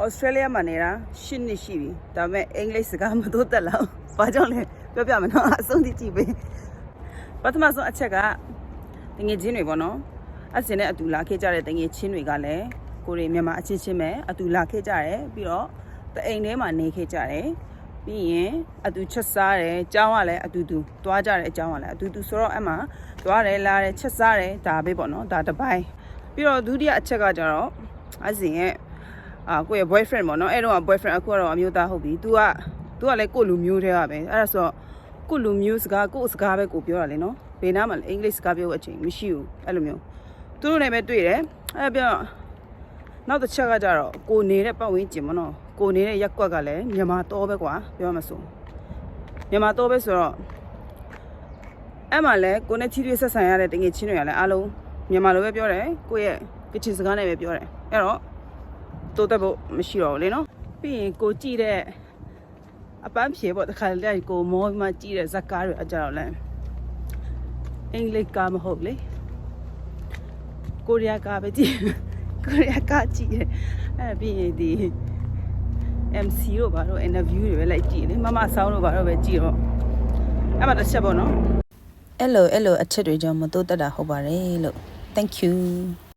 Australia မှာနေတာ10နှစ်ရှိပြီဒါပေမဲ့အင်္ဂလိပ်စကားမသိတတ်လောက်ဘာကြောင့်လဲပြောပြမယ်နော်အဆုံးထိကြည့်ပေးပထမဆုံးအချက်ကတငယ်ချင်းတွေပေါ့နော်အစင်နဲ့အတူလာခဲ့ကြတဲ့တငယ်ချင်းတွေကလည်းကိုရီမြန်မာအချင်းချင်းပဲအတူလာခဲ့ကြတယ်ပြီးတော့တအိမ်ထဲမှာနေခဲ့ကြတယ်ပြီးရင်အတူချက်စားတယ်အကြောင်းကလည်းအတူတူသွားကြတယ်အကြောင်းကလည်းအတူတူဆိုတော့အမှသွားတယ်လာတယ်ချက်စားတယ်ဒါပဲပေါ့နော်ဒါတစ်ပိုင်းပြီးတော့ဒုတိယအချက်ကကျတော့အစင်ရဲ့ကိုယ့်ရဲ့ boyfriend ပေါ့နော်အဲ့တော့ boyfriend အခုကတော့အမျိုးသားဟုတ်ပြီ तू ကလည်းကိုယ့်လူမျိုးထဲကပဲအဲ့ဒါဆိုတော့ကိုယ့်လူမျိုးစကားကိုယ့်စကားပဲကိုပြောတာလေနော်ဘယ်နားမှာအင်္ဂလိပ်စကားပြောအချိန်မရှိဘူးအဲ့လိုမျိုးသူတို့နဲ့ပဲတွေ့တယ်အဲ့ပြောနောက်တစ်ချက်ကကြတော့ကိုနေတဲ့ပတ်ဝန်းကျင်ပေါ့နော်ကိုနေတဲ့ရက်ကွက်ကလည်းမြန်မာတော့ပဲကွာပြောမှဆိုမြန်မာတော့ပဲဆိုတော့အဲ့မှာလည်းကိုနဲ့ချီရွေးဆက်ဆံရတဲ့တငယ်ချင်းတွေကလည်းအားလုံးမြန်မာလိုပဲပြောတယ်ကိုရဲ့ကချင်စကားနဲ့ပဲပြောတယ်အဲ့တော့တိုးတက်ဖို့မရှိတော့ဘူးလေနော်ပြီးရင်ကိုကြည့်တဲ့အပန်းဖြေပေါ့တခါတည်းကိုမောမှကြည့်တဲ့ဇက်ကားတွေအကြတော့လဲအင်္ဂလိပ်ကားမဟုတ်လေကိုရီးယားကားပဲကြည့်ကိုရီးယားကားကြည့်တယ်အဲ့ပြီးရင်ဒီ MC တို့ဘာလို့ interview တွေပဲလိုက်ကြည့်လေမမဆောင်းတို့ဘာလို့ပဲကြည့်တော့အဲ့မှာတစ်ချက်ပေါ့နော်အဲ့လိုအချက်တွေကြောင့်မတိုးတက်တာဟုတ်ပါတယ်လို့ thank you